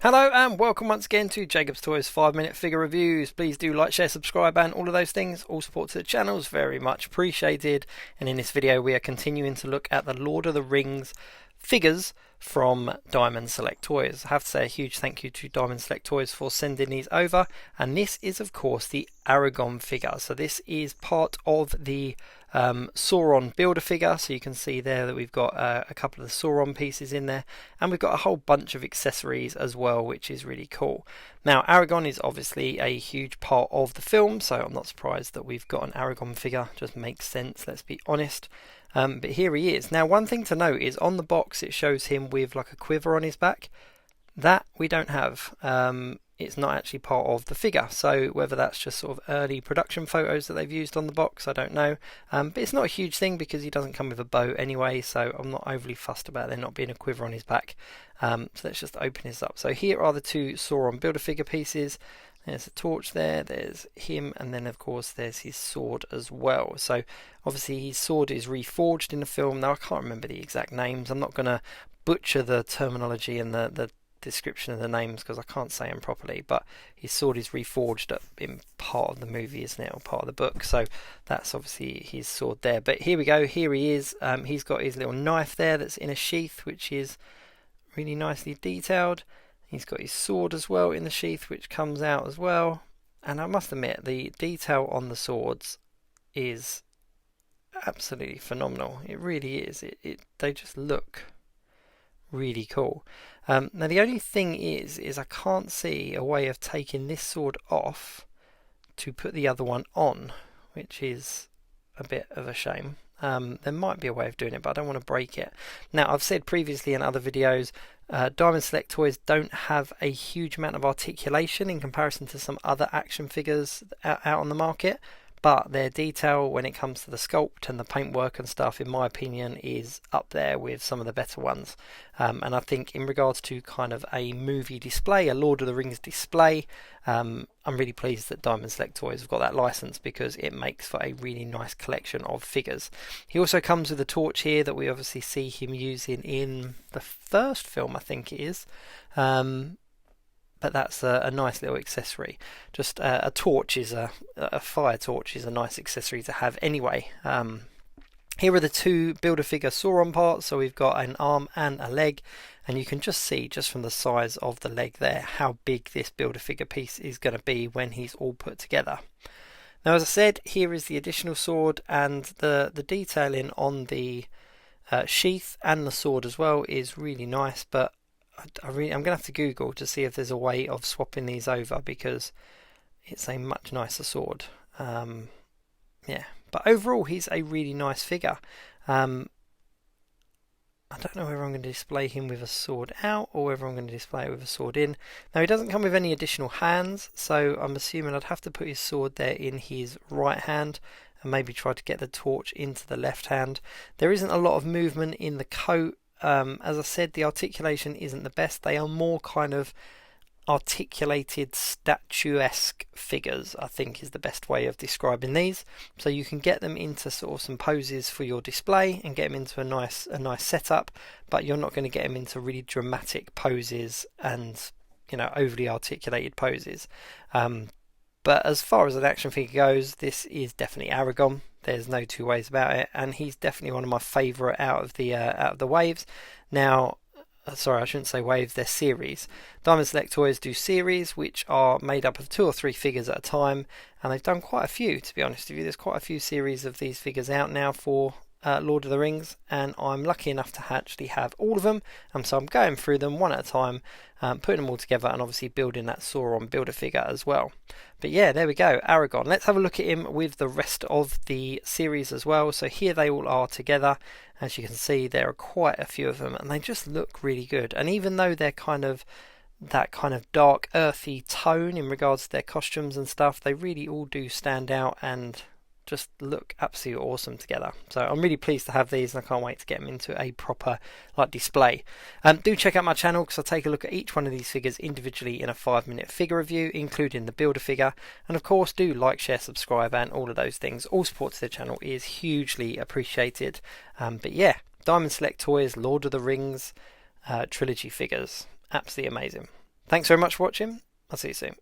Hello and welcome once again to Jacob's Toys 5-minute figure reviews. Please do like, share, subscribe and all of those things. All support to the channel is very much appreciated. And in this video we are continuing to look at the Lord of the Rings figures from Diamond Select Toys. I have to say a huge thank you to Diamond Select Toys for sending these over. And this is of course the Aragorn figure. So this is part of the Sauron builder figure, so you can see there that we've got a couple of the Sauron pieces in there, and we've got a whole bunch of accessories as well, which is really cool. Now Aragorn is obviously a huge part of the film, so I'm not surprised that we've got an Aragorn figure. Just makes sense, let's be honest. But here he is. Now one thing to note is on the box it shows him with like a quiver on his back. That we don't have. It's not actually part of the figure, so whether that's just sort of early production photos that they've used on the box, I don't know. But it's not a huge thing because he doesn't come with a bow anyway, so I'm not overly fussed about there not being a quiver on his back. So let's just open this up. So here are the two Sauron Build-A-Figure pieces. There's a torch there, there's him, and then of course there's his sword as well. So obviously his sword is reforged in the film. Now I can't remember the exact names. I'm not going to butcher the terminology and the description of the names because I can't say them properly, but his sword is reforged in part of the movie, isn't it, or part of the book, so that's obviously his sword there. But here we go, here he is. He's got his little knife there that's in a sheath, which is really nicely detailed. He's got his sword as well in the sheath, which comes out as well, and I must admit the detail on the swords is absolutely phenomenal. It really is. They just look really cool. Now the only thing is I can't see a way of taking this sword off to put the other one on, which is a bit of a shame. There might be a way of doing it, but I don't want to break it. Now I've said previously in other videos, Diamond Select Toys don't have a huge amount of articulation in comparison to some other action figures out on the market, but their detail when it comes to the sculpt and the paintwork and stuff, in my opinion, is up there with some of the better ones. And I think in regards to kind of a movie display, a Lord of the Rings display, I'm really pleased that Diamond Select Toys have got that license because it makes for a really nice collection of figures. He also comes with a torch here that we obviously see him using in the first film, I think it is. But that's a nice little accessory. Just a torch is a fire torch is a nice accessory to have anyway. Here are the two Build-A-Figure Sauron parts. So we've got an arm and a leg, and you can just see just from the size of the leg there how big this Build-A-Figure piece is going to be when he's all put together. Now as I said, here is the additional sword, and the detailing on the sheath and the sword as well is really nice, but I'm going to have to Google to see if there's a way of swapping these over because it's a much nicer sword. Yeah, but overall he's a really nice figure. I don't know whether I'm going to display him with a sword out or whether I'm going to display it with a sword in. Now he doesn't come with any additional hands, so I'm assuming I'd have to put his sword there in his right hand and maybe try to get the torch into the left hand. There isn't a lot of movement in the coat. As I said, the articulation isn't the best. They are more kind of articulated statuesque figures, I think is the best way of describing these. So you can get them into sort of some poses for your display and get them into a nice setup, but you're not going to get them into really dramatic poses and, you know, overly articulated poses. But as far as an action figure goes, this is definitely Aragorn. There's no two ways about it, and he's definitely one of my favourite out of the waves. Now, sorry, I shouldn't say waves. They're series. Diamond Select Toys do series, which are made up of 2 or 3 figures at a time, and they've done quite a few. To be honest with you, there's quite a few series of these figures out now for Lord of the Rings, and I'm lucky enough to actually have all of them, so I'm going through them one at a time, putting them all together and obviously building that Sauron Build-A-Figure as well. But yeah, there we go, Aragorn. Let's have a look at him with the rest of the series as well. So here they all are together. As you can see, there are quite a few of them and they just look really good. And even though they're kind of that kind of dark earthy tone in regards to their costumes and stuff, they really all do stand out and just look absolutely awesome together. So I'm really pleased to have these and I can't wait to get them into a proper display. Do check out my channel because I take a look at each one of these figures individually in a 5-minute figure review, including the Build-A-Figure. And of course do like, share, subscribe and all of those things. All support to the channel is hugely appreciated. But yeah, Diamond Select Toys Lord of the Rings trilogy figures, absolutely amazing. Thanks very much for watching. I'll see you soon.